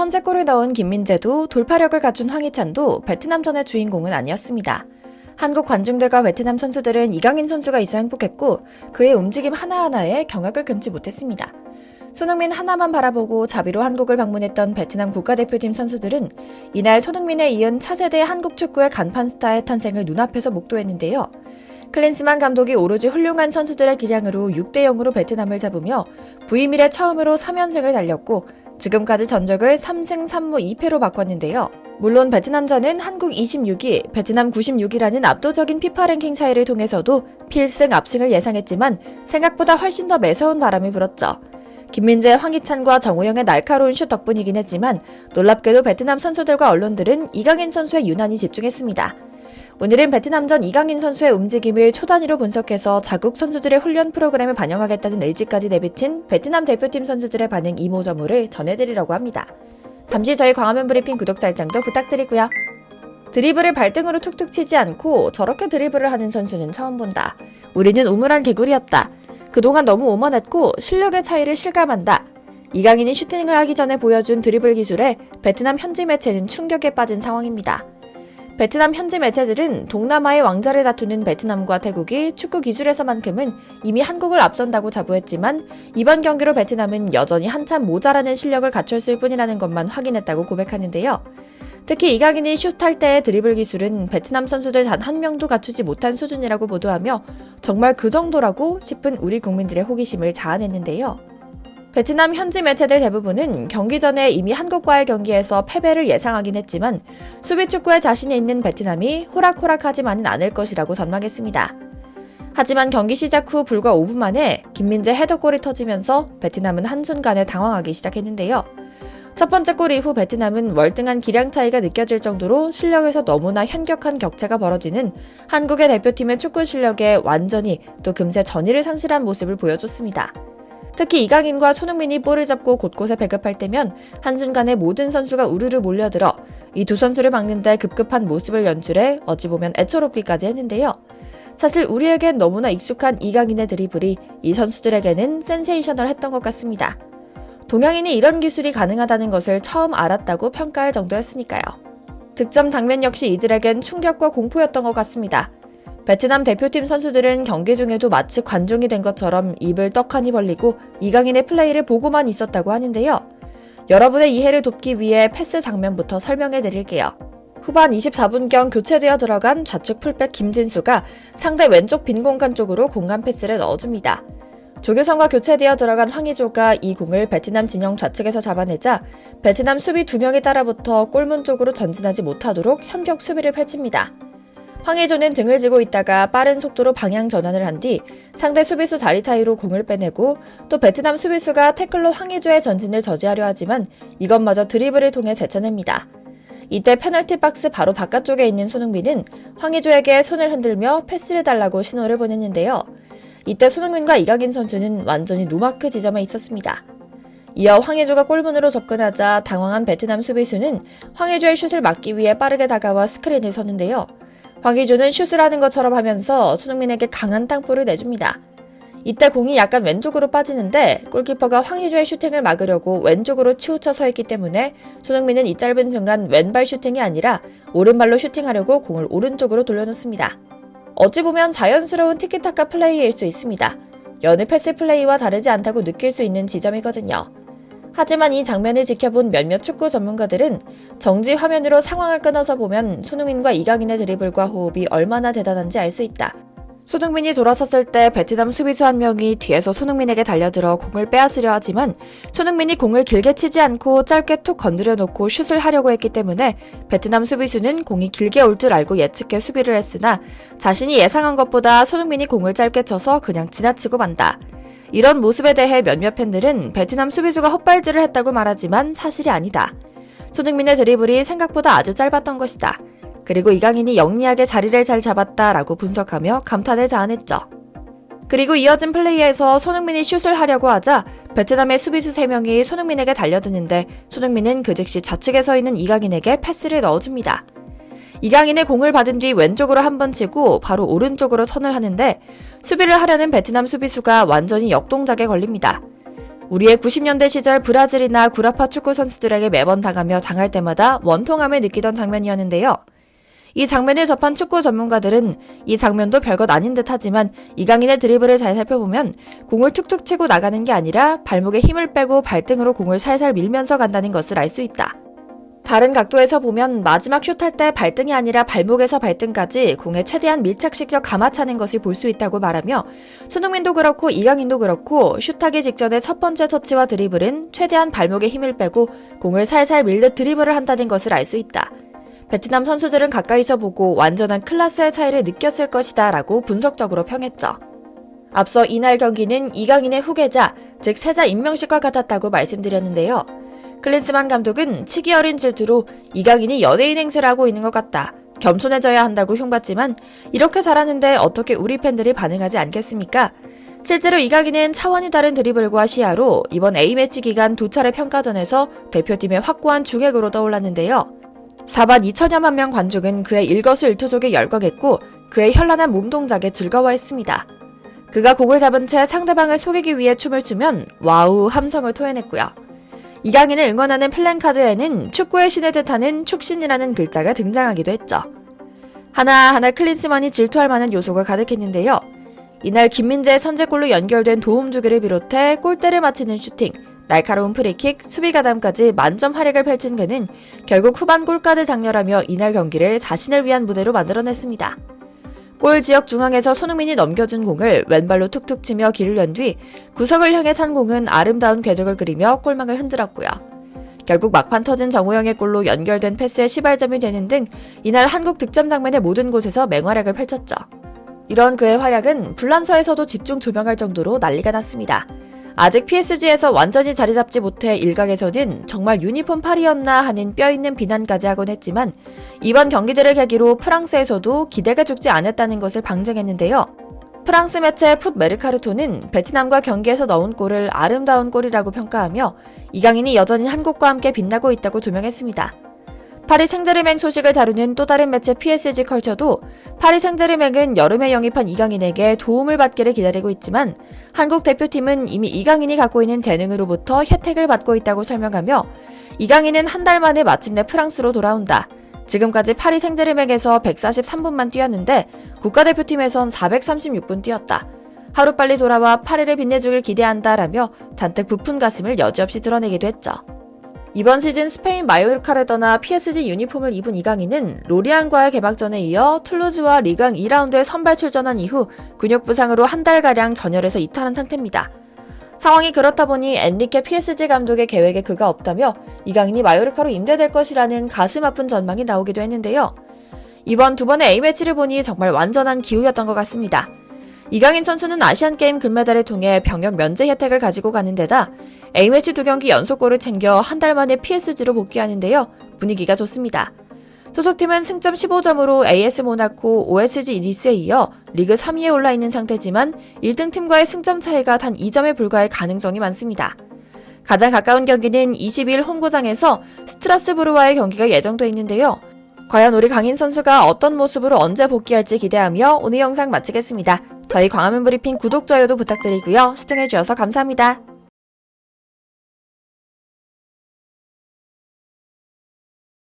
선제골을 넣은 김민재도 돌파력을 갖춘 황희찬도 베트남전의 주인공은 아니었습니다. 한국 관중들과 베트남 선수들은 이강인 선수가 있어 행복했고 그의 움직임 하나하나에 경악을 금치 못했습니다. 손흥민 하나만 바라보고 자비로 한국을 방문했던 베트남 국가대표팀 선수들은 이날 손흥민에 이은 차세대 한국 축구의 간판 스타의 탄생을 눈앞에서 목도했는데요. 클린스만 감독이 오로지 훌륭한 선수들의 기량으로 6대0으로 베트남을 잡으며 부임 이래 처음으로 3연승을 달렸고 지금까지 전적을 3승 3무 2패로 바꿨는데요. 물론 베트남전은 한국 26위, 베트남 96위라는 압도적인 피파 랭킹 차이를 통해서도 필승 압승을 예상했지만 생각보다 훨씬 더 매서운 바람이 불었죠. 김민재, 황희찬과 정우영의 날카로운 슛 덕분이긴 했지만 놀랍게도 베트남 선수들과 언론들은 이강인 선수에 유난히 집중했습니다. 오늘은 베트남전 이강인 선수의 움직임을 초단위로 분석해서 자국 선수들의 훈련 프로그램을 반영하겠다는 의지까지 내비친 베트남 대표팀 선수들의 반응 이모저모를 전해드리려고 합니다. 잠시 저희 광화문 브리핑 구독 설정도 부탁드리고요. 드리블을 발등으로 툭툭 치지 않고 저렇게 드리블을 하는 선수는 처음 본다. 우리는 우물안 개구리였다. 그동안 너무 오만했고 실력의 차이를 실감한다. 이강인이 슈팅을 하기 전에 보여준 드리블 기술에 베트남 현지 매체는 충격에 빠진 상황입니다. 베트남 현지 매체들은 동남아의 왕자를 다투는 베트남과 태국이 축구 기술에서만큼은 이미 한국을 앞선다고 자부했지만 이번 경기로 베트남은 여전히 한참 모자라는 실력을 갖췄을 뿐이라는 것만 확인했다고 고백하는데요. 특히 이강인이 슛할 때의 드리블 기술은 베트남 선수들 단 한 명도 갖추지 못한 수준이라고 보도하며 정말 그 정도라고 싶은 우리 국민들의 호기심을 자아냈는데요. 베트남 현지 매체들 대부분은 경기 전에 이미 한국과의 경기에서 패배를 예상하긴 했지만 수비 축구에 자신이 있는 베트남이 호락호락하지만은 않을 것이라고 전망했습니다. 하지만 경기 시작 후 불과 5분 만에 김민재 헤더골이 터지면서 베트남은 한순간에 당황하기 시작했는데요. 첫 번째 골 이후 베트남은 월등한 기량 차이가 느껴질 정도로 실력에서 너무나 현격한 격차가 벌어지는 한국의 대표팀의 축구 실력에 완전히 또 금세 전의를 상실한 모습을 보여줬습니다. 특히 이강인과 손흥민이 볼을 잡고 곳곳에 배급할 때면 한순간에 모든 선수가 우르르 몰려들어 이 두 선수를 막는 데 급급한 모습을 연출해 어찌 보면 애처롭기까지 했는데요. 사실 우리에겐 너무나 익숙한 이강인의 드리블이 이 선수들에게는 센세이셔널했던 것 같습니다. 동양인이 이런 기술이 가능하다는 것을 처음 알았다고 평가할 정도였으니까요. 득점 장면 역시 이들에겐 충격과 공포였던 것 같습니다. 베트남 대표팀 선수들은 경기 중에도 마치 관중이 된 것처럼 입을 떡하니 벌리고 이강인의 플레이를 보고만 있었다고 하는데요. 여러분의 이해를 돕기 위해 패스 장면부터 설명해 드릴게요. 후반 24분경 교체되어 들어간 좌측 풀백 김진수가 상대 왼쪽 빈 공간 쪽으로 공간 패스를 넣어줍니다. 조규성과 교체되어 들어간 황의조가 이 공을 베트남 진영 좌측에서 잡아내자 베트남 수비 2명이 따라붙어 골문 쪽으로 전진하지 못하도록 현격 수비를 펼칩니다. 황의조는 등을 지고 있다가 빠른 속도로 방향 전환을 한 뒤 상대 수비수 다리 사이로 공을 빼내고 또 베트남 수비수가 태클로 황의조의 전진을 저지하려 하지만 이것마저 드리블을 통해 제쳐냅니다. 이때 페널티 박스 바로 바깥쪽에 있는 손흥민은 황의조에게 손을 흔들며 패스를 달라고 신호를 보냈는데요. 이때 손흥민과 이강인 선수는 완전히 노마크 지점에 있었습니다. 이어 황의조가 골문으로 접근하자 당황한 베트남 수비수는 황의조의 슛을 막기 위해 빠르게 다가와 스크린을 서는데요. 황의조는 슛을 하는 것처럼 하면서 손흥민에게 강한 땅볼을 내줍니다. 이때 공이 약간 왼쪽으로 빠지는데 골키퍼가 황의조의 슈팅을 막으려고 왼쪽으로 치우쳐 서 있기 때문에 손흥민은 이 짧은 순간 왼발 슈팅이 아니라 오른발로 슈팅하려고 공을 오른쪽으로 돌려놓습니다. 어찌 보면 자연스러운 티키타카 플레이일 수 있습니다. 여느 패스 플레이와 다르지 않다고 느낄 수 있는 지점이거든요. 하지만 이 장면을 지켜본 몇몇 축구 전문가들은 정지 화면으로 상황을 끊어서 보면 손흥민과 이강인의 드리블과 호흡이 얼마나 대단한지 알 수 있다. 손흥민이 돌아섰을 때 베트남 수비수 한 명이 뒤에서 손흥민에게 달려들어 공을 빼앗으려 하지만 손흥민이 공을 길게 치지 않고 짧게 툭 건드려 놓고 슛을 하려고 했기 때문에 베트남 수비수는 공이 길게 올 줄 알고 예측해 수비를 했으나 자신이 예상한 것보다 손흥민이 공을 짧게 쳐서 그냥 지나치고 만다. 이런 모습에 대해 몇몇 팬들은 베트남 수비수가 헛발질을 했다고 말하지만 사실이 아니다. 손흥민의 드리블이 생각보다 아주 짧았던 것이다. 그리고 이강인이 영리하게 자리를 잘 잡았다라고 분석하며 감탄을 자아냈죠. 그리고 이어진 플레이에서 손흥민이 슛을 하려고 하자 베트남의 수비수 3명이 손흥민에게 달려드는데 손흥민은 그 즉시 좌측에 서 있는 이강인에게 패스를 넣어줍니다. 이강인의 공을 받은 뒤 왼쪽으로 한 번 치고 바로 오른쪽으로 턴을 하는데 수비를 하려는 베트남 수비수가 완전히 역동작에 걸립니다. 우리의 90년대 시절 브라질이나 구라파 축구 선수들에게 매번 당할 때마다 원통함을 느끼던 장면이었는데요. 이 장면을 접한 축구 전문가들은 이 장면도 별것 아닌 듯 하지만 이강인의 드리블을 잘 살펴보면 공을 툭툭 치고 나가는 게 아니라 발목에 힘을 빼고 발등으로 공을 살살 밀면서 간다는 것을 알 수 있다. 다른 각도에서 보면 마지막 슛할 때 발등이 아니라 발목에서 발등까지 공에 최대한 밀착시켜 감아차는 것을 볼 수 있다고 말하며 손흥민도 그렇고 이강인도 그렇고 슛하기 직전의 첫 번째 터치와 드리블은 최대한 발목에 힘을 빼고 공을 살살 밀듯 드리블을 한다는 것을 알 수 있다. 베트남 선수들은 가까이서 보고 완전한 클래스의 차이를 느꼈을 것이다 라고 분석적으로 평했죠. 앞서 이날 경기는 이강인의 후계자, 즉 세자 임명식과 같았다고 말씀드렸는데요. 클린스만 감독은 치기 어린 질투로 이강인이 연예인 행세를 하고 있는 것 같다. 겸손해져야 한다고 흉봤지만 이렇게 잘하는데 어떻게 우리 팬들이 반응하지 않겠습니까? 실제로 이강인은 차원이 다른 드리블과 시야로 이번 A매치 기간 2차례 평가전에서 대표팀의 확고한 중핵으로 떠올랐는데요. 4만 2천여만 명 관중은 그의 일거수일투족에 열광했고 그의 현란한 몸동작에 즐거워했습니다. 그가 공을 잡은 채 상대방을 속이기 위해 춤을 추면 와우 함성을 토해냈고요. 이강인을 응원하는 플랜카드에는 축구의 신을 뜻하는 축신이라는 글자가 등장하기도 했죠. 하나하나 클린스만이 질투할 만한 요소가 가득했는데요. 이날 김민재의 선제골로 연결된 도움주기를 비롯해 골대를 맞히는 슈팅, 날카로운 프리킥, 수비 가담까지 만점 활약을 펼친 그는 결국 후반 골까지 장렬하며 이날 경기를 자신을 위한 무대로 만들어냈습니다. 골 지역 중앙에서 손흥민이 넘겨준 공을 왼발로 툭툭 치며 길을 연 뒤 구석을 향해 찬 공은 아름다운 궤적을 그리며 골망을 흔들었고요. 결국 막판 터진 정우영의 골로 연결된 패스의 시발점이 되는 등 이날 한국 득점 장면의 모든 곳에서 맹활약을 펼쳤죠. 이런 그의 활약은 불란서에서도 집중 조명할 정도로 난리가 났습니다. 아직 PSG에서 완전히 자리 잡지 못해 일각에서는 정말 유니폼 팔이었나 하는 뼈있는 비난까지 하곤 했지만 이번 경기들을 계기로 프랑스에서도 기대가 죽지 않았다는 것을 방증했는데요. 프랑스 매체 풋 메르카르토는 베트남과 경기에서 넣은 골을 아름다운 골이라고 평가하며 이강인이 여전히 한국과 함께 빛나고 있다고 조명했습니다. 파리 생제르맹 소식을 다루는 또 다른 매체 PSG 컬처도 파리 생제르맹은 여름에 영입한 이강인에게 도움을 받기를 기다리고 있지만 한국 대표팀은 이미 이강인이 갖고 있는 재능으로부터 혜택을 받고 있다고 설명하며 이강인은 한 달 만에 마침내 프랑스로 돌아온다. 지금까지 파리 생제르맹에서 143분만 뛰었는데 국가대표팀에선 436분 뛰었다. 하루빨리 돌아와 파리를 빛내주길 기대한다라며 잔뜩 부푼 가슴을 여지없이 드러내기도 했죠. 이번 시즌 스페인 마요르카를 떠나 PSG 유니폼을 입은 이강인은 로리앙과의 개막전에 이어 툴루즈와 리강 2라운드에 선발 출전한 이후 근육 부상으로 한 달가량 전열에서 이탈한 상태입니다. 상황이 그렇다 보니 엔리케 PSG 감독의 계획에 그가 없다며 이강인이 마요르카로 임대될 것이라는 가슴 아픈 전망이 나오기도 했는데요. 이번 두 번의 A매치를 보니 정말 완전한 기우였던 것 같습니다. 이강인 선수는 아시안게임 금메달을 통해 병역 면제 혜택을 가지고 가는 데다 A매치 2경기 연속골을 챙겨 한 달 만에 PSG로 복귀하는데요. 분위기가 좋습니다. 소속팀은 승점 15점으로 AS 모나코, OSG 니스에 이어 리그 3위에 올라있는 상태지만 1등 팀과의 승점 차이가 단 2점에 불과할 가능성이 많습니다. 가장 가까운 경기는 22일 홈구장에서 스트라스부르와의 경기가 예정돼 있는데요. 과연 우리 강인 선수가 어떤 모습으로 언제 복귀할지 기대하며 오늘 영상 마치겠습니다. 저희 광화문 브리핑 구독, 좋아요도 부탁드리고요. 시청해주셔서 감사합니다.